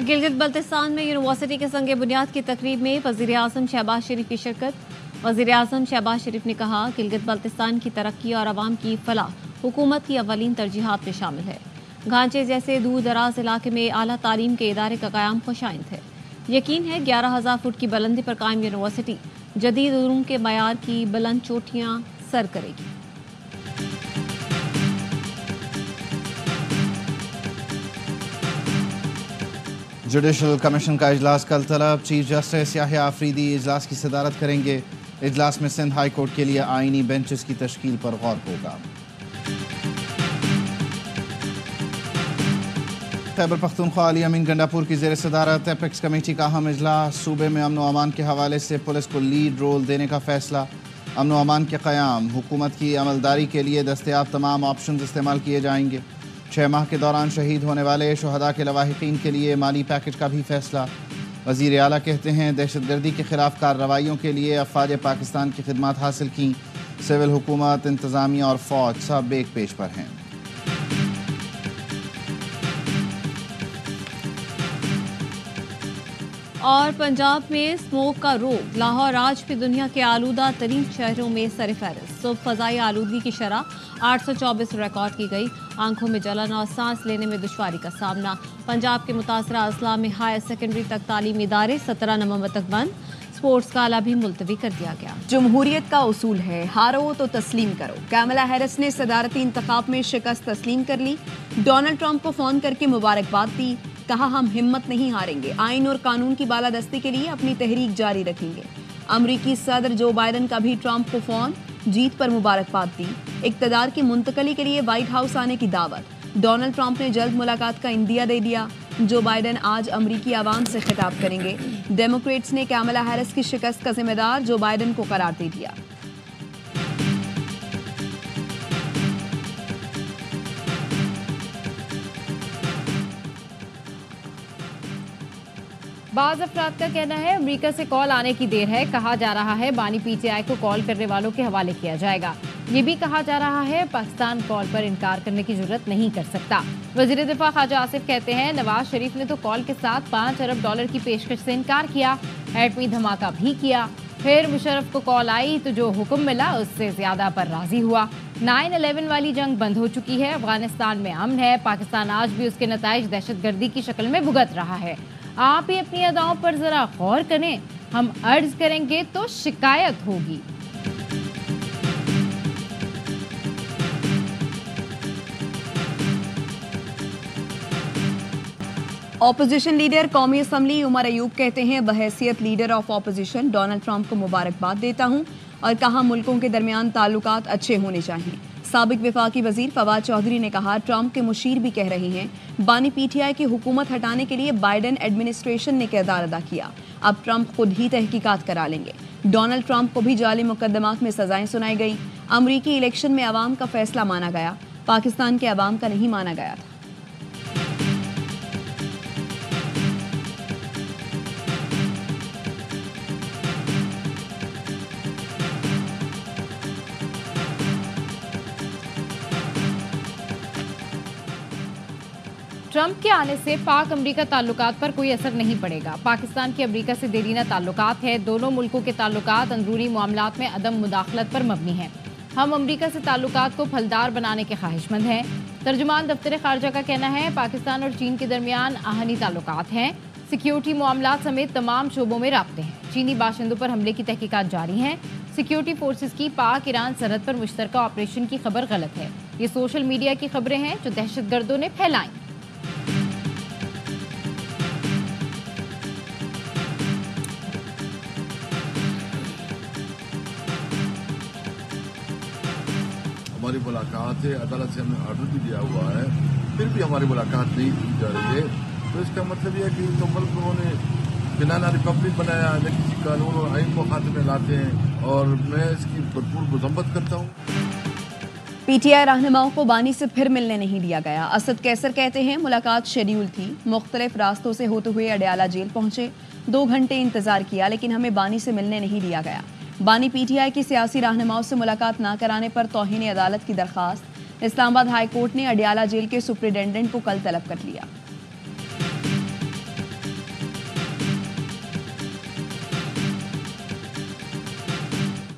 गिलगित बल्तिस्तान में यूनिवर्सिटी के संग बुनियाद की तकरीब में वज़ीर-ए-आज़म शहबाज शरीफ की शिरकत। वज़ीर-ए-आज़म शहबाज शरीफ ने कहा गिलगित बल्तिस्तान की तरक्की और आवाम की फलाह हुकूमत की अवलीन तरजीहात में शामिल है। घांचे जैसे दूर दराज इलाके में आला तालीम के इदारे का क़याम खुशाइंद है। यकीन है 11,000 फुट की बुलंदी पर कायम यूनिवर्सिटी जदीद उलूम के मयार की बुलंद चोटियाँ सर करेगी। जुडिशल कमीशन का इजलास कल तलब। चीफ जस्टिस याहिया आफरीदी इजलास की सदारत करेंगे। इजलास में सिंध हाई कोर्ट के लिए आईनी बेंचेस की तश्कील पर गौर होगा। खैबर पख्तूनख्वा अली अमीन गंडापुर की ज़ेर सदारत एपेक्स कमेटी का अहम इजलास। सूबे में अमन व अमान के हवाले से पुलिस को लीड रोल देने का फैसला। अमन व अमान के क़याम हुकूमत की अमलदारी के लिए दस्तयाब तमाम ऑप्शन इस्तेमाल किए जाएंगे। 6 माह के दौरान शहीद होने वाले शुहदा के लवाहिकीन के लिए माली पैकेज का भी फैसला। वज़ीर आला कहते हैं दहशतगर्दी के खिलाफ कार्रवाइयों के लिए अफ़वाज पाकिस्तान की खिदमत हासिल की। सिविल हुकूमत, इंतज़ामिया और फ़ौज सब एक पेज पर हैं। और पंजाब में स्मोक का रोग। लाहौर आज भी दुनिया के आलूदा तरीन शहरों में सरफहरिस्त। सुबह फ़ज़ाई आलूदगी की शरह 824 रिकॉर्ड की गई। आंखों में जलन और सांस लेने में दुश्वारी का सामना। पंजाब के मुतासरा अजला में हायर सेकेंडरी तक तालीमी इदारे 17 नवंबर तक बंद। स्पोर्ट्स गाला भी मुलतवी कर दिया गया। जमहूरियत का उसूल है हारो तो तस्लीम करो। कैमला हैरिस ने सदारती इंतखाब में शिकस्त तस्लीम कर ली। डोनाल्ड ट्रंप को फोन करके मुबारकबाद दी। कहा हम हिम्मत नहीं हारेंगे, आइन और कानून की बालादस्ती के लिए अपनी तहरीक जारी रखेंगे। अमरीकी सदर जो बाइडन का भी ट्रंप को फोन, जीत पर मुबारकबाद दी। इक़्तिदार की मुंतकली के लिए व्हाइट हाउस आने की दावत। डोनाल्ड ट्रंप ने जल्द मुलाकात का इंदिया दे दिया। जो बाइडन आज अमरीकी आवाम से खिताब करेंगे। डेमोक्रेट्स ने कैमला हैरिस की शिकस्त का जिम्मेदार जो बाइडन को करार दे दिया। बाज़ अफराद का कहना है अमेरिका से कॉल आने की देर है। कहा जा रहा है बानी पीटीआई को कॉल करने वालों के हवाले किया जाएगा। ये भी कहा जा रहा है पाकिस्तान कॉल पर इनकार करने की जरूरत नहीं कर सकता। वज़ीर दिफा ख्वाजा आसिफ कहते हैं नवाज शरीफ ने तो कॉल के साथ $5 अरब की पेशकश से इनकार किया, एटमी धमाका भी किया। फिर मुशर्रफ को कॉल आई तो जो हुक्म मिला उससे ज्यादा पर राजी हुआ। 9/11 वाली जंग बंद हो चुकी है। अफगानिस्तान में अमन है। पाकिस्तान आज भी उसके नताइज दहशतगर्दी की शक्ल में भुगत रहा है। आप ही अपनी अदाओं पर जरा गौर करें। हम अर्ज करेंगे तो शिकायत होगी। ऑपोजिशन लीडर कौमी असम्बली उमर अयूब कहते हैं बहैसियत leader of opposition Donald Trump को मुबारकबाद देता हूं और कहा मुल्कों के दरमियान ताल्लुकात अच्छे होने चाहिए। साबिक वफाकी वजीर फवाद चौधरी ने कहा ट्रंप के मुशीर भी कह रहे हैं बानी पीटीआई की हुकूमत हटाने के लिए बाइडन एडमिनिस्ट्रेशन ने किरदार अदा किया। अब ट्रंप खुद ही तहकीकात करा लेंगे। डोनाल्ड ट्रंप को भी जाली मुकदमात में सजाएं सुनाई गई। अमरीकी इलेक्शन में अवाम का फैसला माना गया, पाकिस्तान के अवाम का नहीं माना गया था। ट्रंप के आने से पाक अमरीका ताल्लुकात पर कोई असर नहीं पड़ेगा। पाकिस्तान की अमरीका से देरीना ताल्लुकात है। दोनों मुल्कों के ताल्लुकात अंदरूनी मामलात में अदम मुदाखलत पर मबनी है। हम अमरीका से ताल्लुकात को फलदार बनाने के ख्वाहिशमंद हैं। तर्जुमान दफ्तर खारजा का कहना है पाकिस्तान और चीन के दरमियान आहनी ताल्लुकात हैं। सिक्योरिटी मामलात समेत तमाम शोबों में राब्ते हैं। चीनी बाशिंदों पर हमले की तहकीकात जारी हैं। सिक्योरिटी फोर्सेस की पाक ईरान सरहद पर मुश्तरका ऑपरेशन की खबर गलत है। ये सोशल मीडिया की खबरें हैं जो दहशतगर्दों ने फैलाई। हमारी मुलाकात है, अदालत से हमें ऑर्डर भी दिया हुआ है, फिर भी हमारी मुलाकात नहीं की जा रही है। तो इसका मतलब यह है कि तो मुल्क उन्होंने बनाना रिपब्लिक बनाया, न किसी कानून और आइन को खाते में लाते हैं और मैं इसकी भरपूर मजम्मत करता हूँ। पीटीआई रहनुमाओं को बानी से फिर मिलने नहीं दिया गया। असद कैसर कहते हैं मुलाकात शेड्यूल थी, मुख्तलिफ रास्तों से होते हुए अडयाला जेल पहुंचे, 2 घंटे इंतजार किया लेकिन हमें बानी से मिलने नहीं दिया गया। बानी पीटीआई की सियासी रहनुमाओं से मुलाकात न कराने पर तौहीन अदालत की दरखास्त। इस्लामाबाद हाई कोर्ट ने अडयाला जेल के सुप्रिटेंडेंट को कल तलब कर लिया।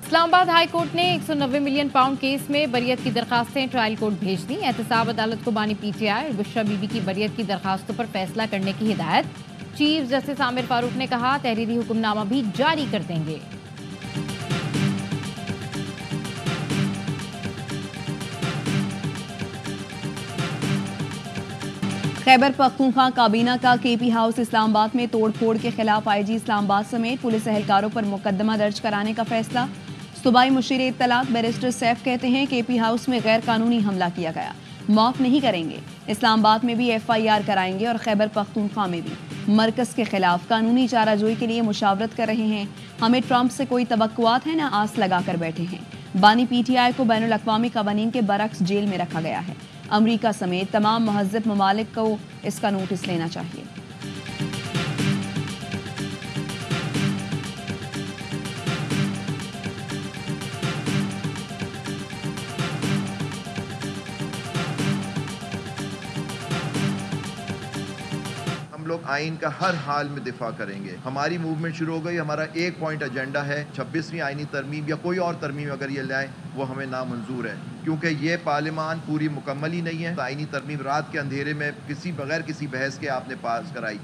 اسلام آباد ہائی کورٹ نے 190 ملین پاؤنڈ کیس میں بریت کی درخواستیں ٹرائل کورٹ بھیج دیں. احتساب عدالت کو بانی پی ٹی آئی اور بشرا بی بی کی بریت کی درخواستوں پر فیصلہ کرنے کی ہدایت. چیف جسٹس عامر فاروق نے کہا تحریری حکم نامہ بھی جاری کر دیں گے. خیبر پختونخوا کابینہ کا کے پی ہاؤس اسلام آباد میں توڑ پھوڑ کے خلاف آئی جی اسلام آباد سمیت پولیس اہلکاروں پر مقدمہ درج کرانے کا فیصلہ. صوبائی مشیر اطلاعات بیرسٹر سیف کہتے ہیں کے پی ہاؤس میں غیر قانونی حملہ کیا گیا, معاف نہیں کریں گے. اسلام آباد میں بھی ایف آئی آر کرائیں گے اور خیبر پختونخوا میں بھی. مرکز کے خلاف قانونی چارہ جوئی کے لیے مشاورت کر رہے ہیں. ہمیں ٹرمپ سے کوئی توقعات ہیں نہ آس لگا کر بیٹھے ہیں. بانی پی ٹی آئی کو بین الاقوامی قوانین کے برعکس جیل میں رکھا گیا ہے. امریکہ سمیت تمام مہذب ممالک کو اس کا نوٹس لینا چاہیے. لوگ آئین کا ہر حال میں دفاع کریں گے. ہماری موومنٹ شروع ہو گئی. ہمارا ایک پوائنٹ ایجنڈا ہے 26ویں آئینی ترمیم یا کوئی اور ترمیم اگر یہ لائیں وہ ہمیں نامنظور ہے, کیونکہ یہ پارلیمان پوری مکمل ہی نہیں ہے. آئینی ترمیم رات کے اندھیرے میں بغیر کسی بحث کے آپ نے پاس کرائی.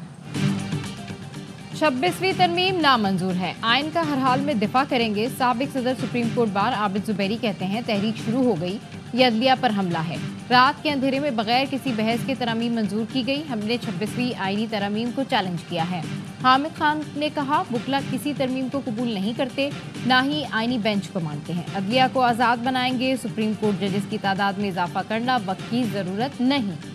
26ویں ترمیم نامنظور ہے, آئین کا ہر حال میں دفاع کریں گے. سابق صدر سپریم کورٹ بار عابد زبیری کہتے ہیں تحریک شروع ہو گئی, یہ عدلیہ پر حملہ ہے. رات کے اندھیرے میں بغیر کسی بحث کے ترامیم منظور کی گئی. ہم نے 26ویں آئینی ترامیم کو چیلنج کیا ہے. حامد خان نے کہا وکلا کسی ترمیم کو قبول نہیں کرتے, نہ ہی آئینی بینچ کو مانتے ہیں. عدلیہ کو آزاد بنائیں گے. سپریم کورٹ ججز کی تعداد میں اضافہ کرنا وقت کی ضرورت نہیں.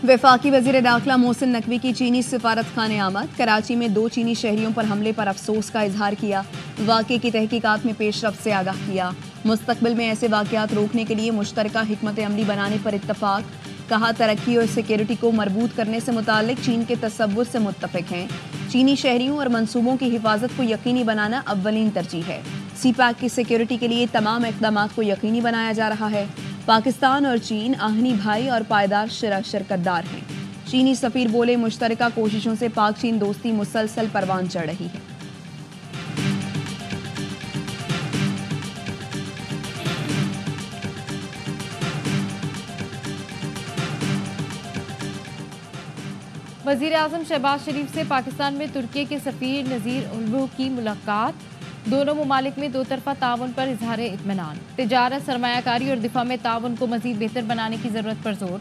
وفاقی وزیر داخلہ محسن نقوی کی چینی سفارت خانے آمد. کراچی میں 2 چینی شہریوں پر حملے پر افسوس کا اظہار کیا. واقعے کی تحقیقات میں پیش رفت سے آگاہ کیا. مستقبل میں ایسے واقعات روکنے کے لیے مشترکہ حکمت عملی بنانے پر اتفاق. کہا ترقی اور سیکیورٹی کو مربوط کرنے سے متعلق چین کے تصور سے متفق ہیں. چینی شہریوں اور منصوبوں کی حفاظت کو یقینی بنانا اولین ترجیح ہے. سی پیک کی سیکیورٹی کے لیے تمام اقدامات کو یقینی بنایا جا رہا ہے. پاکستان اور چین آہنی بھائی اور پائیدار شراکت دار ہیں. چینی سفیر بولے مشترکہ کوششوں سے پاک چین دوستی مسلسل پروان چڑھ رہی ہے. وزیر اعظم شہباز شریف سے پاکستان میں ترکی کے سفیر نذیر البو کی ملاقات. دونوں ممالک میں 2 طرفہ تعاون پر اظہار اطمینان. تجارت, سرمایہ کاری اور دفاع میں تعاون کو مزید بہتر بنانے کی ضرورت پر زور.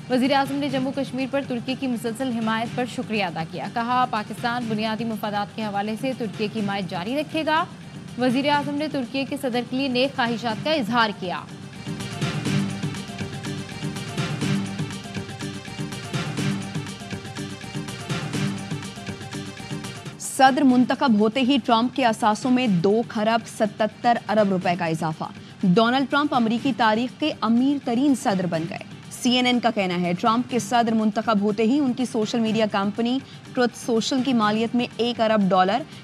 وزیر اعظم نے جموں کشمیر پر ترکی کی مسلسل حمایت پر شکریہ ادا کیا. کہا پاکستان بنیادی مفادات کے حوالے سے ترکی کی حمایت جاری رکھے گا. وزیر اعظم نے ترکی کے صدر کے لیے نیک خواہشات کا اظہار کیا. صدر منتخب ہوتے ہی ٹرمپ کے اثاثوں میں 2 خرب 77 ارب روپے کا اضافہ. ڈونلڈ ٹرمپ امریکی تاریخ کے امیر ترین صدر بن گئے. CNN کا کہنا ہے ٹرمپ کے صدر منتخب ہوتے ہی ان کی social media company truth social کی مالیت میں $1 ارب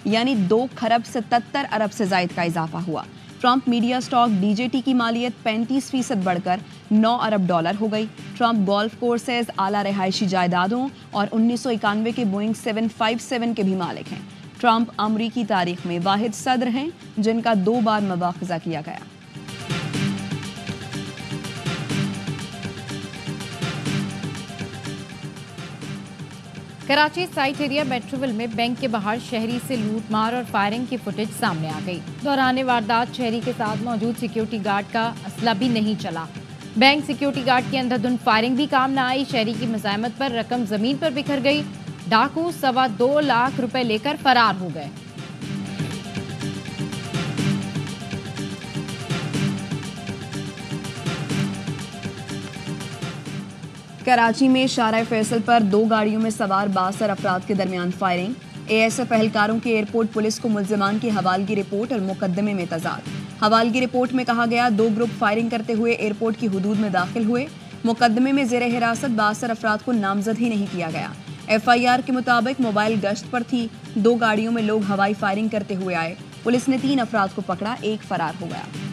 یعنی 2 خرب 77 ارب سے زائد کا اضافہ ہوا. ٹرمپ میڈیا سٹاک DJT کی مالیت 35% بڑھ کر $9 ارب ہو گئی. ٹرمپ گولف کورسز, اعلیٰ رہائشی جائیدادوں اور 1991 کے بوئنگ 757 کے بھی مالک ہیں. ٹرمپ امریکی تاریخ میں واحد صدر ہیں جن کا 2 بار مواخذہ کیا گیا. کراچی سائٹ ایریا میٹروول میں بینک کے باہر شہری سے لوٹ مار اور فائرنگ کی فوٹیج سامنے آ گئی. دوران واردات شہری کے ساتھ موجود سیکیورٹی گارڈ کا اسلحہ بھی نہیں چلا. بینک سیکیورٹی گارڈ کی اندھادھند فائرنگ بھی کام نہ آئی. شہری کی مزاحمت پر رقم زمین پر بکھر گئی. ڈاکو 2.25 لاکھ روپے لے کر فرار ہو گئے. کراچی میں شارع فیصل پر 2 گاڑیوں میں سوار 62 افراد کے درمیان فائرنگ. ASF اہلکاروں کی ایئرپورٹ پولیس کو ملزمان کی حوالگی رپورٹ اور مقدمے میں تضاد. حوالگی رپورٹ میں کہا گیا 2 گروپ فائرنگ کرتے ہوئے ایئرپورٹ کی حدود میں داخل ہوئے. مقدمے میں زیر حراست 62 افراد کو نامزد ہی نہیں کیا گیا. FIR کے مطابق موبائل گشت پر تھی. 2 گاڑیوں میں لوگ ہوائی فائرنگ کرتے ہوئے آئے. پولیس نے 3 افراد کو پکڑا, 1 فرار ہو گیا.